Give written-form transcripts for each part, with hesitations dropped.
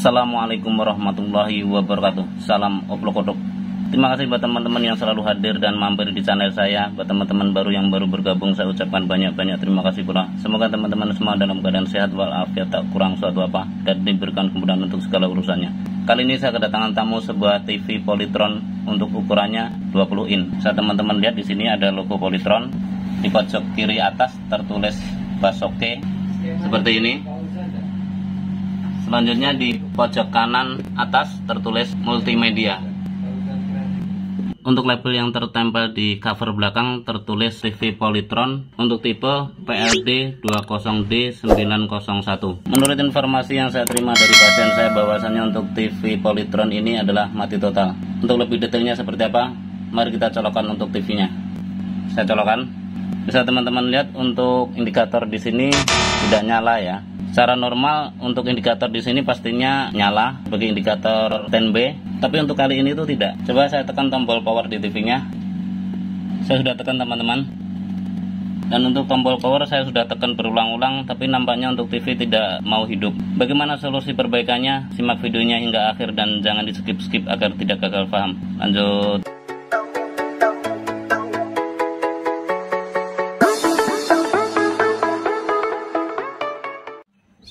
Assalamualaikum warahmatullahi wabarakatuh. Salam oplok-oplok. Terima kasih buat teman-teman yang selalu hadir dan mampir di channel saya. Buat teman-teman baru yang baru bergabung, saya ucapkan banyak-banyak terima kasih pula. Semoga teman-teman semua dalam keadaan sehat walafiat, tak kurang suatu apa, dan diberikan kemudahan untuk segala urusannya. Kali ini saya kedatangan tamu sebuah TV Polytron untuk ukurannya 20 in. Saya teman-teman lihat di sini ada logo Polytron. Di pojok kiri atas tertulis Basoke seperti ini. Selanjutnya di pojok kanan atas tertulis multimedia. Untuk label yang tertempel di cover belakang tertulis TV Polytron untuk tipe PLD 20D901. Menurut informasi yang saya terima dari pasien saya, bahwasannya untuk TV Polytron ini adalah mati total. Untuk lebih detailnya seperti apa, mari kita colokkan untuk TV-nya. Saya colokkan. Bisa teman-teman lihat untuk indikator di sini tidak nyala ya. Secara normal untuk indikator di sini pastinya nyala sebagai indikator standby, tapi untuk kali ini itu tidak. Coba saya tekan tombol power di TV-nya. Saya sudah tekan teman-teman. Dan untuk tombol power saya sudah tekan berulang-ulang, tapi nampaknya untuk TV tidak mau hidup. Bagaimana solusi perbaikannya? Simak videonya hingga akhir dan jangan di skip-skip agar tidak gagal paham. Lanjut.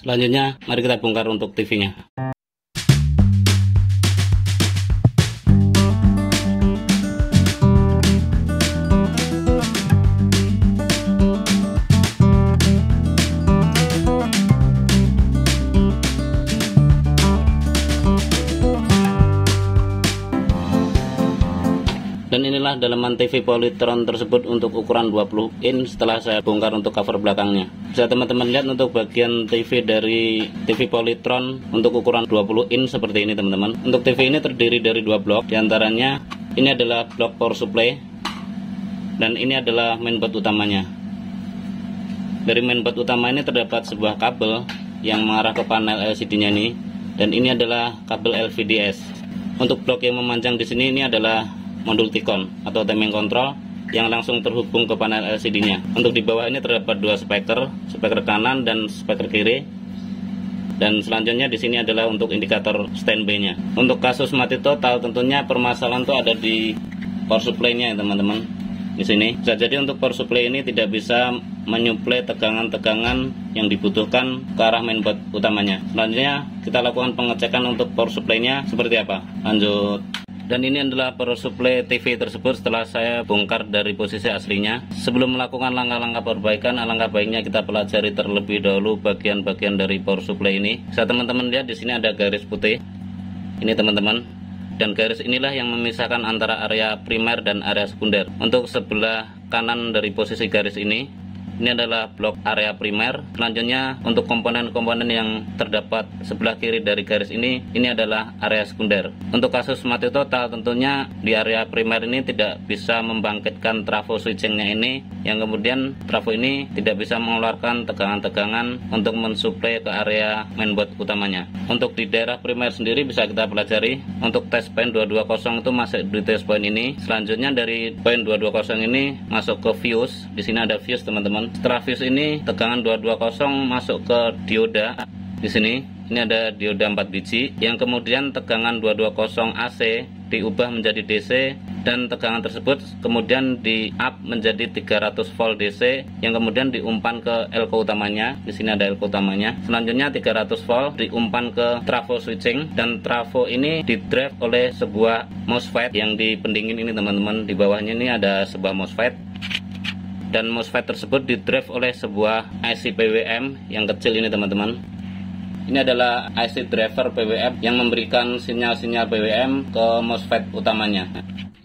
Selanjutnya, mari kita bongkar untuk TV-nya. Dan inilah dalaman TV Polytron tersebut untuk ukuran 20 in setelah saya bongkar untuk cover belakangnya. Bisa teman-teman lihat untuk bagian TV dari TV Polytron untuk ukuran 20 in seperti ini teman-teman. Untuk TV ini terdiri dari dua blok, diantaranya ini adalah blok power supply dan ini adalah mainboard utamanya. Dari mainboard utama ini terdapat sebuah kabel yang mengarah ke panel LCD-nya ini, dan ini adalah kabel LVDS. Untuk blok yang memanjang di sini ini adalah modul T-Con atau timing control yang langsung terhubung ke panel LCD-nya. Untuk di bawah ini terdapat dua speaker kanan dan speaker kiri. Dan selanjutnya di sini adalah untuk indikator standby-nya. Untuk kasus mati total tentunya permasalahan itu ada di power supply-nya ya teman-teman. Di sini. Bisa jadi untuk power supply ini tidak bisa menyuplai tegangan-tegangan yang dibutuhkan ke arah mainboard utamanya. Selanjutnya kita lakukan pengecekan untuk power supply-nya seperti apa. Lanjut. Dan ini adalah power supply TV tersebut setelah saya bongkar dari posisi aslinya. Sebelum melakukan langkah-langkah perbaikan, alangkah baiknya kita pelajari terlebih dahulu bagian-bagian dari power supply ini. Bisa teman-teman lihat di sini ada garis putih. Ini teman-teman. Dan garis inilah yang memisahkan antara area primer dan area sekunder. Untuk sebelah kanan dari posisi garis ini adalah blok area primer. Selanjutnya untuk komponen-komponen yang terdapat sebelah kiri dari garis ini adalah area sekunder. Untuk kasus mati total tentunya di area primer ini tidak bisa membangkitkan trafo switchingnya ini, yang kemudian trafo ini tidak bisa mengeluarkan tegangan-tegangan untuk mensuplai ke area mainboard utamanya. Untuk di daerah primer sendiri bisa kita pelajari. Untuk test point 220 itu masuk di test point ini. Selanjutnya dari point 220 ini masuk ke fuse. Di sini ada fuse teman-teman. Setelah fuse ini tegangan 220 masuk ke dioda. Di sini ini ada dioda 4 biji yang kemudian tegangan 220 AC diubah menjadi DC, dan tegangan tersebut kemudian di up menjadi 300 volt DC yang kemudian diumpan ke elko utamanya. Di sini ada elko utamanya. Selanjutnya 300 volt diumpan ke trafo switching, dan trafo ini didrive oleh sebuah MOSFET yang di pendingin ini teman-teman. Di bawahnya ini ada sebuah MOSFET. Dan MOSFET tersebut didrive oleh sebuah IC PWM yang kecil ini teman-teman. Ini adalah IC driver PWM yang memberikan sinyal-sinyal PWM ke MOSFET utamanya.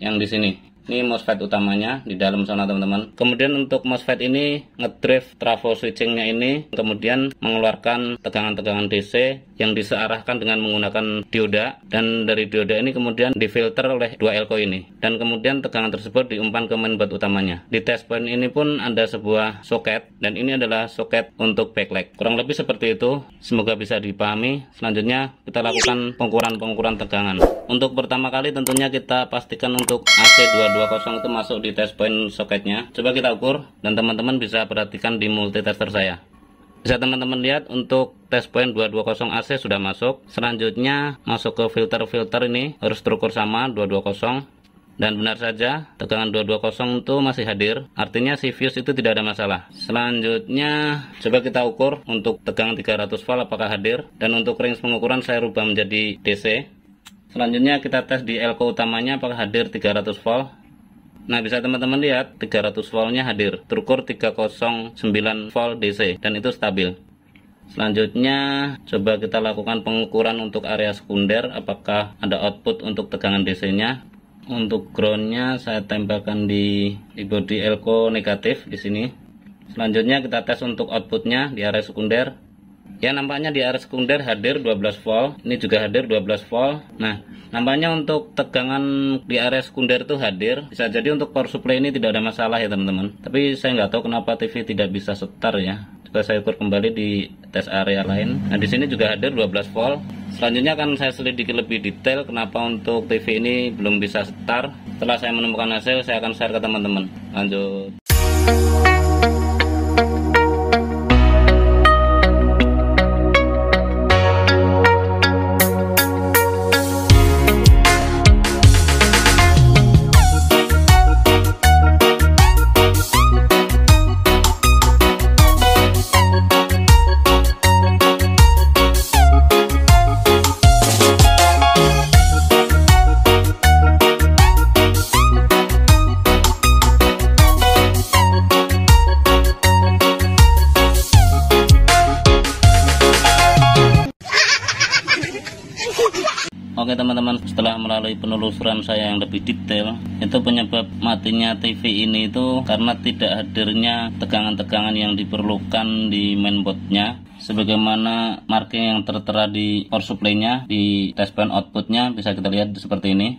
Yang di sini. Ini MOSFET utamanya di dalam sana teman-teman. Kemudian untuk MOSFET ini ngedrive trafo switchingnya ini, kemudian mengeluarkan tegangan-tegangan DC yang disearahkan dengan menggunakan dioda, dan dari dioda ini kemudian difilter oleh dua elko ini, dan kemudian tegangan tersebut diumpan ke mainboard utamanya. Di test point ini pun ada sebuah soket, dan ini adalah soket untuk backlight. Kurang lebih seperti itu. Semoga bisa dipahami. Selanjutnya kita lakukan pengukuran tegangan. Untuk pertama kali tentunya kita pastikan untuk AC220 itu masuk di test point soketnya. Coba kita ukur, dan teman-teman bisa perhatikan di multitester saya. Bisa teman-teman lihat untuk test point 220 AC sudah masuk. Selanjutnya masuk ke filter ini harus terukur sama 220. Dan benar saja tegangan 220 itu masih hadir, artinya si fuse itu tidak ada masalah. Selanjutnya coba kita ukur untuk tegangan 300 volt apakah hadir, dan untuk range pengukuran saya rubah menjadi DC. Selanjutnya kita tes di elko utamanya apakah hadir 300 volt. Nah, bisa teman-teman lihat 300 voltnya hadir, terukur 309 volt DC dan itu stabil. Selanjutnya coba kita lakukan pengukuran untuk area sekunder apakah ada output untuk tegangan DC nya. Untuk groundnya saya tempelkan di body elko negatif di sini. Selanjutnya kita tes untuk outputnya di area sekunder. Ya, nampaknya di area sekunder hadir 12 volt. Ini juga hadir 12 volt. Nah, nampaknya untuk tegangan di area sekunder itu hadir. Bisa jadi untuk power supply ini tidak ada masalah ya teman-teman. Tapi saya nggak tahu kenapa TV tidak bisa setar ya. Coba saya ukur kembali di tes area lain. Nah, di sini juga hadir 12 volt. Selanjutnya akan saya selidiki lebih detail kenapa untuk TV ini belum bisa setar. Setelah saya menemukan hasil, saya akan share ke teman-teman. Lanjut. Oke teman-teman, setelah melalui penelusuran saya yang lebih detail, itu penyebab matinya TV ini itu karena tidak hadirnya tegangan-tegangan yang diperlukan di mainboardnya, sebagaimana marking yang tertera di power supply-nya, di test point outputnya bisa kita lihat seperti ini.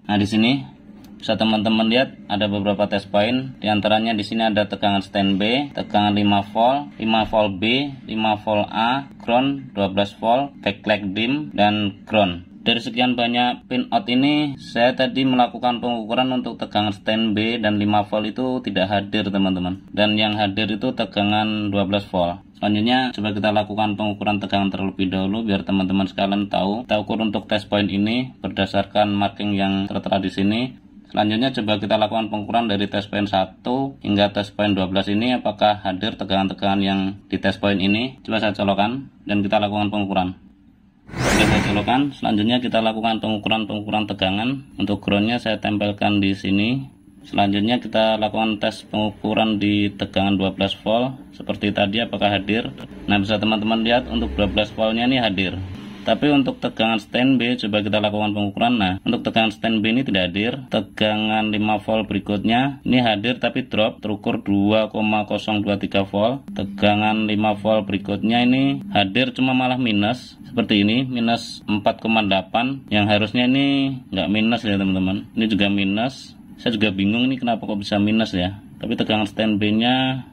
Nah, di sini bisa teman-teman lihat ada beberapa test point. Di antaranya di sini ada tegangan stand B, tegangan 5 volt, 5 volt B, 5 volt A, ground 12 volt, backlight dim, dan ground. Dari sekian banyak pin out ini, saya tadi melakukan pengukuran untuk tegangan stand B dan 5 volt itu tidak hadir teman-teman. Dan yang hadir itu tegangan 12 volt. Selanjutnya coba kita lakukan pengukuran tegangan terlebih dahulu biar teman-teman sekalian tahu. Kita ukur untuk test point ini berdasarkan marking yang tertera di sini. Selanjutnya coba kita lakukan pengukuran dari test point 1 hingga test point 12 ini apakah hadir tegangan-tegangan yang di test point ini. Coba saya colokkan dan kita lakukan pengukuran. Sudah saya colokkan. Selanjutnya kita lakukan pengukuran tegangan. Untuk groundnya saya tempelkan di sini. Selanjutnya kita lakukan tes pengukuran di tegangan 12 volt seperti tadi apakah hadir. Nah, bisa teman-teman lihat untuk 12 voltnya ini hadir. Tapi untuk tegangan stand B coba kita lakukan pengukuran. Nah, untuk tegangan stand B ini tidak hadir. Tegangan 5 volt berikutnya ini hadir tapi drop, terukur 2,023 volt. Tegangan 5 volt berikutnya ini hadir cuma malah minus seperti ini, minus 4,8. Yang harusnya ini nggak minus ya teman-teman. Ini juga minus. Saya juga bingung ini kenapa kok bisa minus ya. Tapi tegangan stand B nya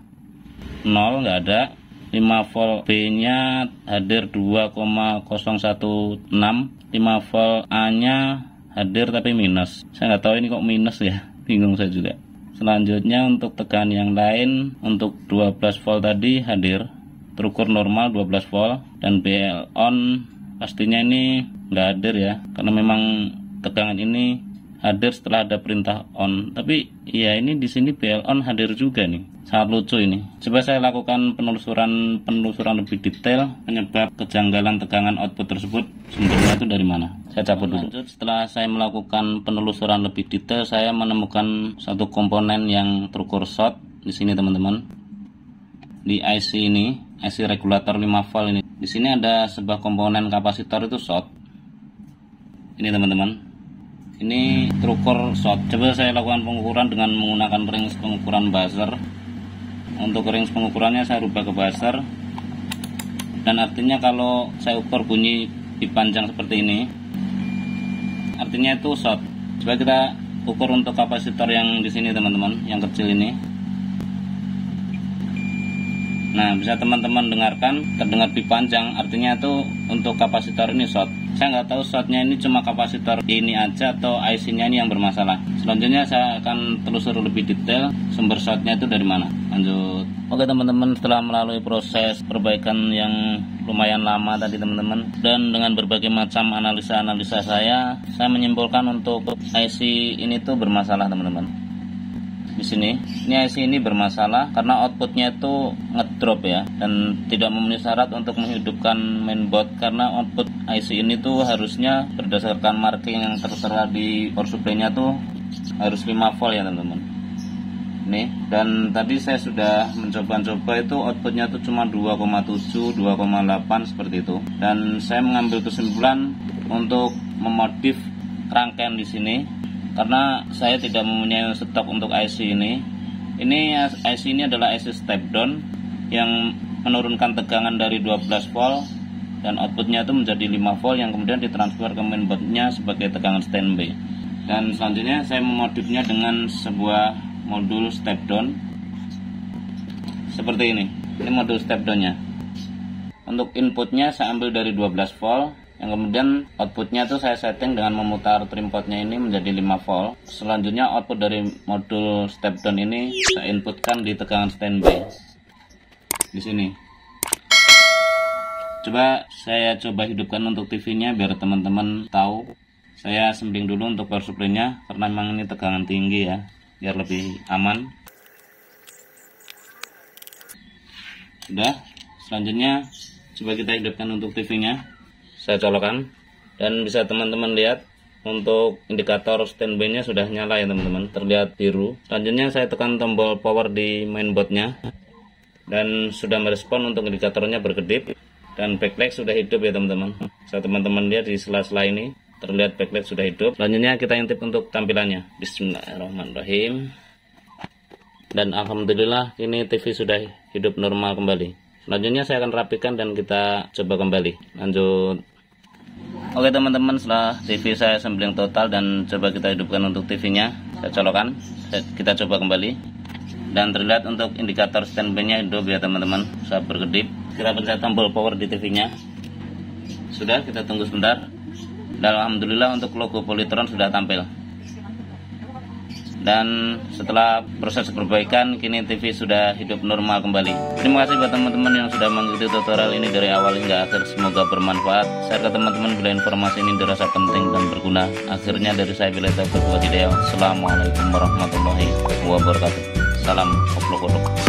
0, nggak ada. 5 volt B nya hadir 2,016, 5 volt A nya hadir tapi minus. Saya nggak tahu ini kok minus ya, bingung saya juga. Selanjutnya untuk tegangan yang lain, untuk 12 volt tadi hadir, terukur normal 12 volt, dan BL on pastinya ini nggak hadir ya, karena memang tegangan ini hadir setelah ada perintah on. Tapi ya ini di sini BL on hadir juga nih. Sangat lucu ini. Coba saya lakukan penelusuran lebih detail penyebab kejanggalan tegangan output tersebut, sumbernya itu dari mana. Saya cabut dulu. Lanjut, setelah saya melakukan penelusuran lebih detail, saya menemukan satu komponen yang terukur short di sini teman-teman. Di IC ini, IC regulator 5 volt ini. Di sini ada sebuah komponen kapasitor itu short. Ini teman-teman. Ini terukur short. Coba saya lakukan pengukuran dengan menggunakan range pengukuran buzzer. Untuk range pengukurannya saya rubah ke buzzer. Dan artinya kalau saya ukur bunyi dipanjang seperti ini, artinya itu short. Coba kita ukur untuk kapasitor yang di sini teman-teman, yang kecil ini. Nah, bisa teman-teman dengarkan, terdengar lebih panjang, artinya itu untuk kapasitor ini short. Saya nggak tahu shortnya ini cuma kapasitor ini aja atau IC-nya ini yang bermasalah. Selanjutnya saya akan telusuri lebih detail sumber shortnya itu dari mana. Lanjut. Oke teman-teman, setelah melalui proses perbaikan yang lumayan lama tadi teman-teman, dan dengan berbagai macam analisa saya menyimpulkan untuk IC ini tuh bermasalah teman-teman. Di sini, ini IC ini bermasalah karena outputnya itu ngedrop ya, dan tidak memenuhi syarat untuk menghidupkan mainboard, karena output IC ini tuh harusnya berdasarkan marking yang tertera di power supply-nya tuh harus 5 volt ya teman-teman. Nih, dan tadi saya sudah mencoba itu outputnya tuh cuma 2,7, 2,8 seperti itu, dan saya mengambil kesimpulan untuk memodif rangkaian di sini. Karena saya tidak mempunyai stok untuk IC ini. Ini IC ini adalah IC step down yang menurunkan tegangan dari 12 volt dan outputnya itu menjadi 5 volt yang kemudian ditransfer ke mainboardnya sebagai tegangan standby. Dan selanjutnya saya memodifnya dengan sebuah modul step down seperti ini. Ini modul step downnya. Untuk inputnya saya ambil dari 12 volt. Yang kemudian outputnya tuh saya setting dengan memutar trim potnya ini menjadi 5 volt. Selanjutnya output dari modul step down ini saya inputkan di tegangan standby di sini. Saya coba hidupkan untuk TV-nya biar teman-teman tahu. Saya sembling dulu untuk power supply-nya karena memang ini tegangan tinggi ya, biar lebih aman. Sudah. Selanjutnya coba kita hidupkan untuk TV-nya. Saya colokkan dan bisa teman-teman lihat untuk indikator standby-nya sudah nyala ya teman-teman, terlihat biru. Selanjutnya saya tekan tombol power di mainboardnya dan sudah merespon untuk indikatornya berkedip dan backlight sudah hidup ya teman-teman. Bisa teman-teman lihat di sela-sela ini terlihat backlight sudah hidup. Selanjutnya kita intip untuk tampilannya. Bismillahirrahmanirrahim. Dan alhamdulillah ini TV sudah hidup normal kembali. Selanjutnya saya akan rapikan dan kita coba kembali. Lanjut. Oke teman-teman, setelah TV saya sembling total dan coba kita hidupkan untuk TV-nya, saya colokkan, kita coba kembali, dan terlihat untuk indikator standby-nya hidup ya teman-teman, saat berkedip. Kita pencet tombol power di TV-nya. Sudah, kita tunggu sebentar. Dan alhamdulillah untuk logo Polytron sudah tampil. Dan setelah proses perbaikan, kini TV sudah hidup normal kembali. Terima kasih buat teman-teman yang sudah mengikuti tutorial ini dari awal hingga akhir. Semoga bermanfaat. Share ke teman-teman bila informasi ini dirasa penting dan berguna. Akhirnya dari saya Bila Taufiq Wal Hidayah. Assalamualaikum warahmatullahi wabarakatuh. Salam koplo kodok.